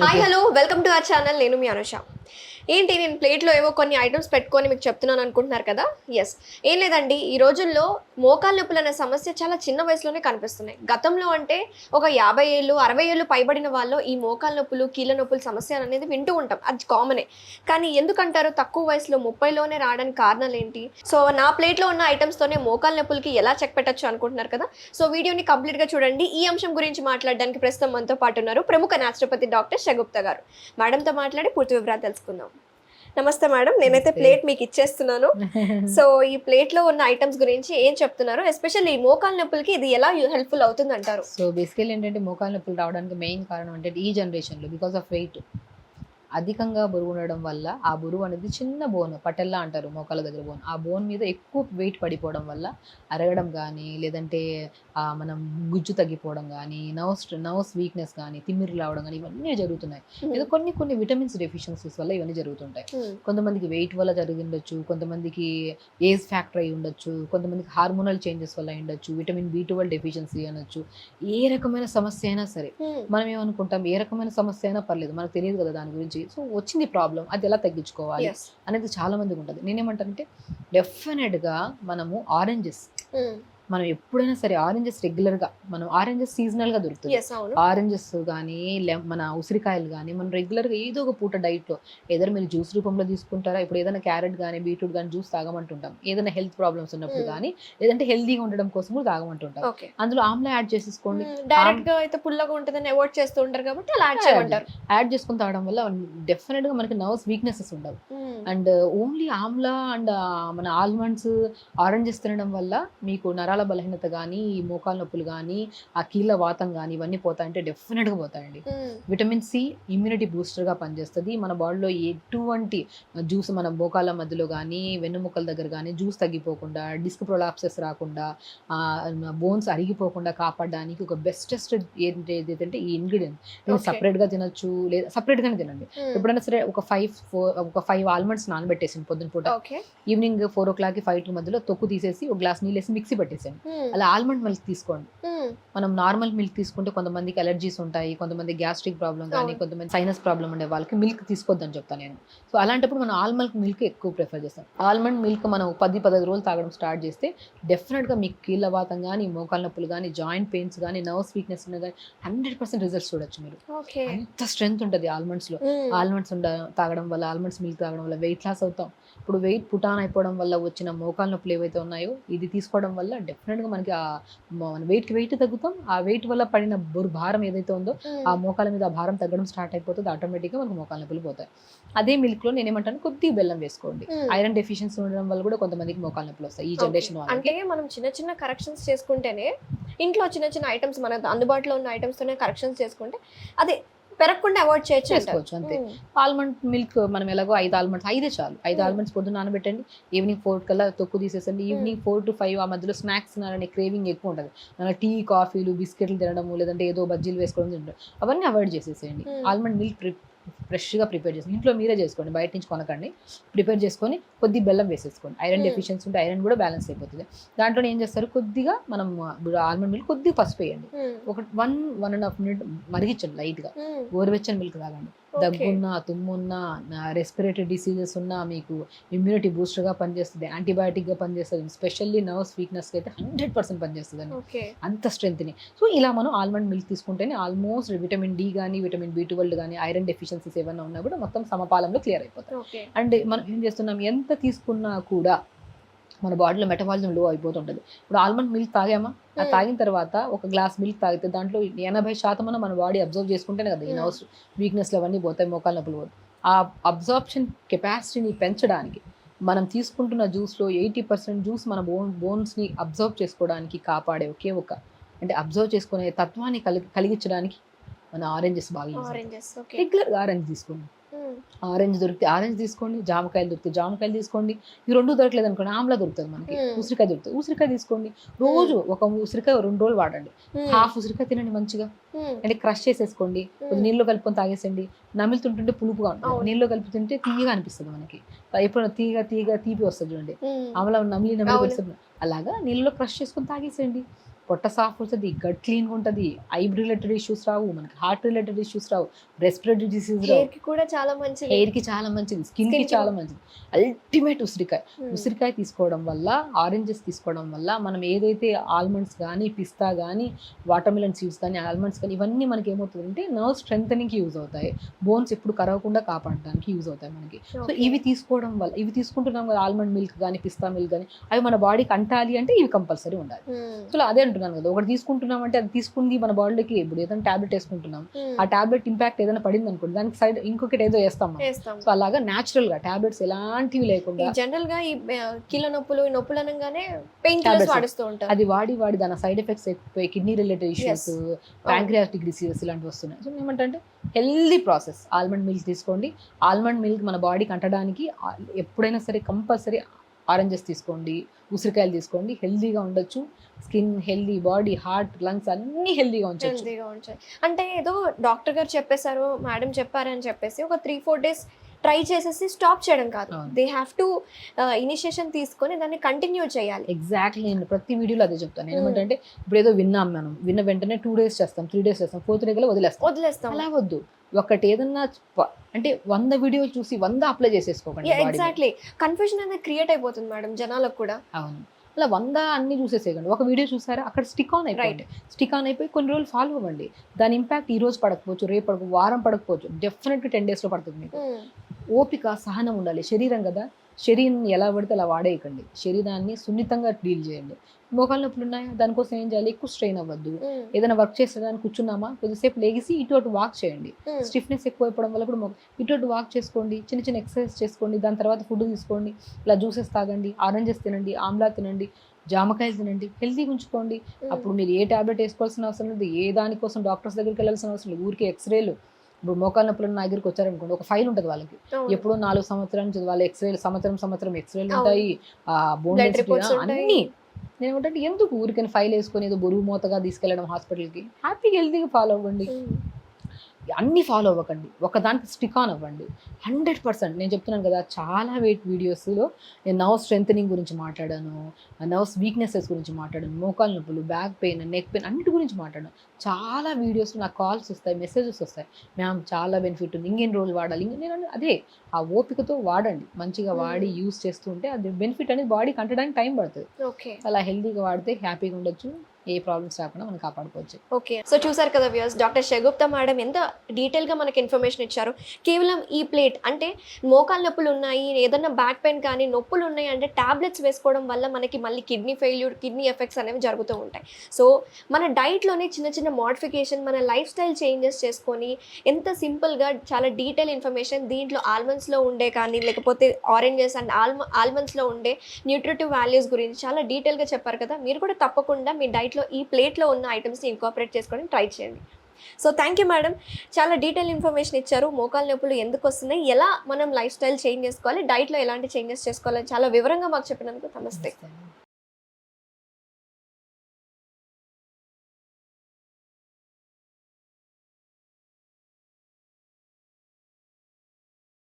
Hi okay. Hello welcome to our channel. నేను మీ అనుష. ఏంటి నేను ప్లేట్లో ఏవో కొన్ని ఐటమ్స్ పెట్టుకొని మీకు చెప్తున్నాను అనుకుంటున్నారు కదా. ఎస్, ఏం లేదండి, ఈ రోజుల్లో మోకాలు నొప్పులు అనే సమస్య చాలా చిన్న వయసులోనే కనిపిస్తున్నాయి. గతంలో అంటే ఒక 50 ఏళ్ళు 60 ఏళ్ళు పైబడిన వాళ్ళు ఈ మోకాలు నొప్పులు కీళ్ళ నొప్పుల సమస్య అనేది వింటూ ఉంటాం, అది కామనే. కానీ ఎందుకంటారు తక్కువ వయసులో 30లోనే రావడానికి కారణాలు ఏంటి? సో నా ప్లేట్లో ఉన్న ఐటమ్స్తోనే మోకాలు నొప్పులకి ఎలా చెక్ పెట్టచ్చు అనుకుంటున్నారు కదా. సో వీడియోని కంప్లీట్గా చూడండి. ఈ అంశం గురించి మాట్లాడడానికి ప్రస్తుతం మనతో పాటు ఉన్నారు ప్రముఖ న్యాచురోపతి డాక్టర్ షగుప్తా గారు. మేడంతో మాట్లాడి పూర్తి వివరాలు తెలుసుకుందాం. నమస్తే మేడం, నేనైతే నమస్తే. ప్లేట్ మీకు ఇచ్చేస్తున్నాను. సో ఈ ప్లేట్లో ఉన్న ఐటమ్స్ గురించి ఏం చెప్తున్నారు, ఎస్పెషల్లీ ఈ మోకాలు నొప్పులకి ఇది ఎలా హెల్ప్ఫుల్ అవుతుంది అంటారు? సో బేసికల్లీ ఏంటంటే మోకాలు నొప్పులు రావడానికి మెయిన్ కారణం అంటే ఈ జనరేషన్లో బికాస్ ఆఫ్ వెయిట్ అధికంగా బరువు ఉండడం వల్ల ఆ బరువు అనేది చిన్న బోన్ పటెల్లా అంటారు మోకాల దగ్గర బోన్, ఆ బోన్ మీద ఎక్కువ వెయిట్ పడిపోవడం వల్ల అరగడం కానీ లేదంటే మనం గుజ్జు తగ్గిపోవడం కానీ నర్వ్స్ వీక్నెస్ కానీ తిమ్మిరి రావడం కానీ ఇవన్నీ జరుగుతున్నాయి. ఏదో కొన్ని విటమిన్స్ డెఫిషియన్సీస్ వల్ల ఇవన్నీ జరుగుతుంటాయి. కొంతమందికి వెయిట్ వల్ల జరిగి ఉండొచ్చు, కొంతమందికి ఏజ్ ఫ్యాక్టర్ అయి ఉండొచ్చు, కొంతమందికి హార్మోనల్ చేంజెస్ వల్ల అయి ఉండొచ్చు, విటమిన్ B12 డెఫిషియన్సీ అనొచ్చు. ఏ రకమైన సమస్య అయినా సరే మనం ఏమనుకుంటాం, ఏ రకమైన సమస్య అయినా పర్లేదు, మనకు తెలియదు కదా దాని గురించి. సో వచ్చింది ప్రాబ్లం, అది ఎలా తగ్గించుకోవాలి ఎస్. అనేది చాలా మందికి ఉంటుంది. నేనేమంటానంటే డెఫినెట్గా మనము ఆరెంజెస్, మనం ఎప్పుడైనా సరే ఆరెంజెస్ రెగ్యులర్గా, మనం ఆరెంజెస్ సీజనల్గా దొరుకుతుంది. ఎస్, అవును. ఆరెంజెస్ కానీ మన ఉసిరికాయలు కానీ మనం రెగ్యులర్గా ఏదో ఒక పూట డైట్లో ఏదైనా మీరు జ్యూస్ రూపంలో తీసుకుంటారా, ఇప్పుడు ఏదైనా క్యారెట్ కానీ బీట్రూట్ కానీ జ్యూస్ తాగమంటుంటాం ఏదైనా హెల్త్ ప్రాబ్లమ్స్ ఉన్నప్పుడు కానీ, లేదంటే హెల్తీగా ఉండడం కోసం కూడా తాగమంటుంటాం. ఓకే. అందులో ఆమ్లా యాడ్ చేసేసుకోండి. డైరెక్ట్ గా అయితే పుల్లగా ఉంటుందని అవాయిడ్ చేస్తూ ఉంటారు కాబట్టి అలా యాడ్ చేయమంటారు. యాడ్ చేసుకుని తాగడం వల్ల డెఫినెట్గా మనకి నర్వ్స్ వీక్నెసెస్ ఉండవు. అండ్ ఓన్లీ ఆమ్లా అండ్ మన ఆల్మండ్స్ ఆరెంజెస్ తినడం వల్ల మీకు నరాల బలహీనత కానీ, ఈ మోకాలు నొప్పులు కానీ, ఆ కీళ్ళ వాతం కానీ ఇవన్నీ పోతాయంటే డెఫినెట్గా పోతాయండి. విటమిన్ C ఇమ్యూనిటీ బూస్టర్గా పనిచేస్తుంది. మన బాడీలో ఎటువంటి జ్యూస్ మన మోకాల మధ్యలో కానీ వెన్నుముక్కల దగ్గర కానీ జ్యూస్ తగ్గిపోకుండా, డిస్క్ ప్రొలాప్సెస్ రాకుండా, బోన్స్ అరిగిపోకుండా కాపాడడానికి ఒక బెస్టెస్ట్ ఏదంటే ఈ ఇంగ్రీడియంట్. నేను Okay. సపరేట్గా తినొచ్చు, లేదా సపరేట్గానే తినండి. ఎప్పుడైనా సరే ఒక ఫైవ్ ఆల్మండ్స్ నానబెట్టేసింది పొద్దున పూట, ఓకే. ఈవినింగ్ 4 o'clock 5 మధ్యలో తొక్కు తీసేసి ఒక గ్లాస్ నీళ్ళు వేసి మిక్సీ పెట్టేసాను. అలా ఆల్మండ్ మిల్క్ తీసుకోండి. మనం నార్మల్ మిల్క్ తీసుకుంటే కొంతమందికి అలర్జీస్ ఉంటాయి, కొంతమంది గ్యాస్ట్రిక్ ప్రాబ్లం కానీ, అవును. కొంతమంది సైనస్ ప్రాబ్లం ఉండే వాళ్ళకి మిల్క్ తీసుకోవద్దని చెప్తాను నేను. సో అలాంటప్పుడు మనం ఆల్మండ్ మిల్క్ ఎక్కువ ప్రిఫర్ చేస్తాం. ఆల్మండ్ మిల్క్ మనం 10-15 రోజులు తాగడం స్టార్ట్ చేస్తే డెఫినెట్గా మీకు కీళ్ళ వాతం కానీ, మోకాలు నొప్పులు కానీ, జాయింట్ పెయిన్స్ కానీ, నర్వ్స్ వీక్నెస్ ఉన్న కానీ 100% రిజల్ట్స్ చూడొచ్చు మీరు. ఓకే. అంత స్ట్రెంగ్త్ ఉంటుంది ఆల్మండ్స్లో. ఆల్మండ్స్ తాగడం వల్ల, ఆల్మండ్స్ మిల్క్ తాగడం వల్ల వెయిట్ లాస్ అవుతాం. ఇప్పుడు వెయిట్ పుటాన్ అయిపోవడం వల్ల వచ్చిన మోకాలు నొప్పులు ఏవైతే ఉన్నాయో ఇది తీసుకోవడం వల్ల డెఫినెట్గా మనకి మన వెయిట్ తగ్గుతాం. ఆ వెయిట్ వల్ల పడిన భారం ఏదైతే ఉందో ఆ మోకాల మీద ఆ భారం తగ్గడం స్టార్ట్ అయిపోతుంది. ఆటోమేటిక్గా మనకు మోకాలు నొప్పులు పోతాయి. అదే మిల్క్లో నేనేమంటాను కొద్దిగా బెల్లం వేసుకోండి. ఐరన్ డెఫిషియన్సీ ఉండడం వల్ల కూడా కొంతమందికి మోకాలు నొప్పులు వస్తాయి ఈ జనరేషన్ వాళ్ళకి. అంటే మనం చిన్న చిన్న కరెక్షన్స్ చేసుకుంటేనే, ఇంట్లో చిన్న చిన్న ఐటమ్స్ మన అందుబాటులో ఉన్న ఐటమ్స్ తోనే కరెక్షన్స్ చేసుకుంటే అదే పెరగకుండా అవాయిడ్ చేసుకోవచ్చు అంతే. ఆల్మండ్ మిల్క్ మనం ఎలాగో 5 ఆల్మండ్స్ 5 చాలు. 5 ఆల్మండ్స్ పొద్దున్న నానబెట్టండి, ఈవినింగ్ 4 కల్లా తొక్కు తీసేసండి. ఈవినింగ్ 4 to 5 ఆ మధ్యలో స్నాక్స్ తినాలనే క్రేవింగ్ ఎక్కువ ఉంటుంది. టీ కాఫీలు బిస్కెట్లు తినడము, లేదంటే ఏదో బజ్జీలు వేసుకోవడం తినడం, అవన్నీ అవాయిడ్ చేసేసేయండి. ఆల్మండ్ మిల్క్ ఫ్రెష్గా ప్రిపేర్ చేసుకుని ఇంట్లో మీరే చేసుకోండి, బయట నుంచి కొనకండి. ప్రిపేర్ చేసుకొని కొద్ది బెల్లం వేసేసుకోండి. ఐరన్ డెఫిషియన్సీ ఉంటే ఐరన్ కూడా బ్యాలెన్స్ అయిపోతుంది. దాంట్లో ఏం చేస్తారు, కొద్దిగా మనం ఆల్మండ్ మిల్క్ కొద్దిగా పసుపు వేయండి, ఒక 1-1.5 minute మరిగించండి లైట్గా. గోరువెచ్చని మిల్క్ తాగండి. దగ్గున్నా, తుమ్మున్నా, రెస్పిరేటరీ డిసీజెస్ ఉన్నా మీకు ఇమ్యూనిటీ బూస్టర్గా పనిచేస్తుంది, యాంటీబయాటిక్గా పనిచేస్తుంది. స్పెషల్లీ నర్వ్స్ వీక్నెస్కి అయితే 100% పనిచేస్తుంది అండి, అంత స్ట్రెంత్ని. సో ఇలా మనం ఆల్మండ్ మిల్క్ తీసుకుంటేనే ఆల్మోస్ట్ విటమిన్ D కానీ, విటమిన్ B12 కానీ, ఐరన్ డెఫిషియన్సీస్ ఏమైనా ఉన్నా కూడా మొత్తం సమపాలంలో క్లియర్ అయిపోతాయి. అండ్ మనం ఏం చేస్తున్నాం, ఎంత తీసుకున్నా కూడా మన బాడీలో మెటబాలిజం లో అయిపోతుంటుంది. ఇప్పుడు ఆల్మండ్ మిల్క్ తాగామా, తాగిన తర్వాత ఒక గ్లాస్ మిల్క్ తాగితే దాంట్లో 80% మన బాడీ అబ్జర్వ్ చేసుకుంటేనే కదా ఈ నర్వ్స్ వీక్నెస్లు అవన్నీ పోతాయి, మోకాలు నొప్పులు పోతాయి. ఆ అబ్జార్ప్షన్ కెపాసిటీని పెంచడానికి మనం తీసుకుంటున్న జ్యూస్లో 80% జ్యూస్ మన బోన్స్ని అబ్జర్వ్ చేసుకోవడానికి కాపాడే ఒకే ఒక, అంటే అబ్జర్వ్ చేసుకునే తత్వాన్ని కలిగించడానికి మన ఆరెంజెస్ బాగా రెగ్యులర్గా ఆరెంజ్ తీసుకోండి. ఆరెంజ్ దొరికితే ఆరెంజ్ తీసుకోండి, జామకాయలు దొరికితే జామకాయలు తీసుకోండి. ఈ 2 దొరకలేదు అనుకోండి, ఆమ్లా దొరుకుతుంది మనకి, ఉసిరికాయ దొరుకుతుంది, ఉసిరికాయ తీసుకోండి. రోజు ఒక ఉసిరికాయ 2 రోజులు వాడండి. హాఫ్ ఉసిరికాయ తినండి మంచిగా, అంటే క్రష్ చేసేసుకోండి, కొద్ది నీళ్ళు కలుపుకొని తాగేసండి. నమిలుతుంటుంటే పులుపుగా ఉంటుంది, నీళ్ళు కలుపుతుంటే తీయగా అనిపిస్తుంది మనకి. ఎప్పుడు తీపి వస్తుంది చూడండి, ఆమ్లా నమిలి వస్తుంది, అలాగా నీళ్ళలో క్రష్ చేసుకొని తాగేసేయండి. పొట్ట సాఫ్ అవుతుంది, గట్ క్లీన్గా ఉంటుంది, ఐ రిలేటెడ్ ఇష్యూస్ రావు, మనకి హార్ట్ రిలేటెడ్ ఇష్యూస్ రావు, రెస్పిరేటరీ డిసీజ్ రావు, హెయిర్ కి కూడా చాలా మంచిది, హెయిర్కి చాలా మంచిది, స్కిన్కి చాలా మంచిది. అల్టిమేట్ ఉసిరికాయ. ఉసిరికాయ తీసుకోవడం వల్ల, ఆరెంజెస్ తీసుకోవడం వల్ల మనం ఏదైతే ఆల్మండ్స్ కానీ, పిస్తా కానీ, వాటర్మిలన్ సీడ్స్ కానీ, ఆల్మండ్స్ కానీ ఇవన్నీ మనకి ఏమవుతుందంటే నర్వ్ స్ట్రెంథనింగ్కి యూజ్ అవుతాయి, బోన్స్ ఎప్పుడు కరగకుండా కాపాడడానికి యూజ్ అవుతాయి మనకి. సో ఇవి తీసుకోవడం వల్ల, ఇవి తీసుకుంటున్నాం కదా, ఆల్మండ్ మిల్క్ కానీ, పిస్తా మిల్క్ కానీ, అవి మన బాడీకి అంటాలి అంటే ఇవి కంపల్సరీ ఉండాలి. సో అదే అంటున్నాను కదా, ఒకటి తీసుకుంటున్నాం అంటే అది తీసుకుంది మన బాడీకి, ఇప్పుడు ఏదైనా టాబ్లెట్ వేసుకుంటున్నాం, ఆ టాబ్లెట్ ఇంపాక్ట్ ఏదైనా పడింది అనుకోండి, దానికి సైడ్ ఇంకొకటి ఏదో వేస్తాం మనం. సో అలాగా న్యాచురల్ గా టాబ్లెట్స్ ఎలాంటివి లేకుండా, జనరల్ గా ఈ కీళ్ళ నొప్పులు, ఈ నొప్పులు అనగానే పెయిన్ కిల్లర్స్ వాడుతూ ఉంటారు, అది వాడి దాని సైడ్ ఎఫెక్ట్స్ ఎక్కువ, kidney related issues, pancreatic diseases ఇలాంటివి వస్తున్నాయి. సో ఏమంటే హెల్దీ ప్రాసెస్, ఆల్మండ్ మిల్క్ తీసుకోండి. ఆల్మండ్ మిల్క్ మన బాడీకి అంటడానికి ఎప్పుడైనా సరే కంపల్సరీ ఆరెంజెస్ తీసుకోండి, ఉసిరికాయలు తీసుకోండి, హెల్దీగా ఉండొచ్చు, skin healthy, body, heart, lungs అన్ని హెల్దీగా ఉంచచ్చు. అంటే ఏదో డాక్టర్ గారు చెప్పేశారు, మేడం చెప్పారని చెప్పేసి ఒక 3-4 days ట్రై చేసేసి స్టాప్ చేయడం కాదు, దే హ్యావ్ టు ఇనిషియేషన్ తీసుకొని దాన్ని కంటిన్యూ చేయాలి. ఎగ్జాక్ట్లీ, నేను ప్రతి వీడియోలో అదే చెప్తాను. ఏమంటే ఇప్పుడు ఏదో విన్నాం, మనం విన్న వెంటనే 2 days చేస్తాం, 3 days చేస్తాం, 4th day వదిలేస్తాం. అలా వద్దు. ఒకటి ఏదన్నా అంటే 100 వీడియోలు చూసి 100 అప్లై చేసేసుకోకండి. ఎగ్జాక్ట్లీ, కన్ఫ్యూజన్ అనేది క్రియేట్ అయిపోతుంది మేడం జనాలకు కూడా. అవును, అలా 100 అన్ని చూసేసేయండి. ఒక వీడియో చూసారా, అక్కడ స్టిక్ ఆన్ అయిపోయి కొన్ని రోజులు ఫాలో అవ్వండి. దాని ఇంపాక్ట్ ఈ రోజు పడకపోవచ్చు, రేపు పడకపోవచ్చు, వారం పడకపోవచ్చు, డెఫినెట్గా 10 days లో పడుతుంది మీకు. ఓపిక, సహనం ఉండాలి. శరీరం కదా, శరీరం ఎలా పడితే అలా వాడేయకండి, శరీరాన్ని సున్నితంగా డీల్ చేయండి. మోకాళ్ళ నొప్పులు ఉన్నాయా, దానికోసం ఏం చేయాలి, ఎక్కువ స్ట్రెయిన్ అవ్వద్దు. ఏదైనా వర్క్ చేసేదానికి కూర్చున్నామా, కొద్దిసేపు లేగిసి ఇటు అటు వాక్ చేయండి. స్టిఫ్నెస్ ఎక్కువ అయిపోవడం వల్ల కూడా ఇటు అటు వాక్ చేసుకోండి, చిన్న చిన్న ఎక్సర్సైజ్ చేసుకోండి. దాని తర్వాత ఫుడ్ తీసుకోండి, ఇలా జ్యూసెస్ తాగండి, ఆరెంజెస్ తినండి, ఆమ్లా తినండి, జామకాయలు తినండి, హెల్తీగా ఉంచుకోండి. అప్పుడు మీరు ఏ టాబ్లెట్ వేసుకోవాల్సిన అవసరం లేదు, ఏ దానికోసం డాక్టర్స్ దగ్గరికి వెళ్ళాల్సిన అవసరం లేదు. ఊరికే ఎక్స్రేలు, ఇప్పుడు మోకాళ్ళ నొప్పులు నా దగ్గరికి వచ్చారనుకోండి, ఒక ఫైల్ ఉంటుంది వాళ్ళకి, ఎప్పుడో 4 సంవత్సరాల నుంచి వాళ్ళ ఎక్స్రేలు, సంవత్సరం ఎక్స్రేలు ఉంటాయి, బోన్ అన్ని. నేను ఏమంటే ఎందుకు ఊరికని ఫైల్ వేసుకొని ఏదో బరువు మూతగా తీసుకెళ్ళడం హాస్పిటల్కి, హ్యాపీగా హెల్తీగా ఫాలో అవ్వండి. అన్నీ ఫాలో అవ్వకండి, ఒకదానికి స్టిక్ ఆన్ అవ్వండి. 100% నేను చెప్తున్నాను కదా, చాలా వీడియోస్లో నేను నర్వ్ స్ట్రెంథనింగ్ గురించి మాట్లాడాను, నర్వ్స్ వీక్నెసెస్ గురించి మాట్లాడాను, మోకాలు నొప్పులు, బ్యాక్ పెయిన్, నెక్ పెయిన్ అన్నిటి గురించి మాట్లాడాను. చాలా వీడియోస్లో నాకు కాల్స్ వస్తాయి, మెసేజెస్ వస్తాయి, మ్యామ్ చాలా బెనిఫిట్ ఉంది, ఇంకెన్ని రోజులు వాడాలి. నేను అదే, ఆ ఓపికతో వాడండి, మంచిగా వాడి యూస్ చేస్తూ ఉంటే అది బెనిఫిట్ అనేది బాడీకి అంటడానికి టైం పడుతుంది. అలా హెల్తీగా వాడితే హ్యాపీగా ఉండొచ్చు, ఏ ప్రాబ్లమ్స్ రాకుండా మనం కాపాడుకోవచ్చు. ఓకే, సో చూసారు కదా వ్యూయర్స్, డాక్టర్ షగుప్తా మేడం ఎంత డీటెయిల్గా మనకి ఇన్ఫర్మేషన్ ఇచ్చారు. కేవలం ఈ ప్లేట్ అంటే మోకాలు నొప్పులు ఉన్నాయి, ఏదన్నా బ్యాక్ పెయిన్ కానీ నొప్పులు ఉన్నాయి అంటే టాబ్లెట్స్ వేసుకోవడం వల్ల మనకి మళ్ళీ కిడ్నీ ఫెయిల్యూర్, కిడ్నీ ఎఫెక్ట్స్ అనేవి జరుగుతూ ఉంటాయి. సో మన డైట్లోనే చిన్న చిన్న మోడిఫికేషన్, మన లైఫ్ స్టైల్ చేంజెస్ చేసుకొని ఎంత సింపుల్గా చాలా డీటెయిల్ ఇన్ఫర్మేషన్ దీంట్లో ఆల్మండ్స్లో ఉండే కానీ, లేకపోతే ఆరెంజెస్ అండ్ ఆల్మండ్స్లో ఉండే న్యూట్రిటివ్ వాల్యూస్ గురించి చాలా డీటెయిల్గా చెప్పారు కదా. మీరు కూడా తప్పకుండా మీ డైట్ ఈ ప్లేట్లో ఉన్న ఐటమ్స్ని ఇన్కార్పొరేట్ చేసుకొని ట్రై చేయండి. సో థ్యాంక్ యూ మేడం, చాలా డీటెయిల్ ఇన్ఫర్మేషన్ ఇచ్చారు. మోకాలు నొప్పులు ఎందుకు వస్తున్నాయి, ఎలా మనం లైఫ్ స్టైల్ చేంజ్ చేసుకోవాలి, డైట్లో ఎలాంటి చేంజెస్ చేసుకోవాలని చాలా వివరంగా మాకు చెప్పినందుకు నమస్తే.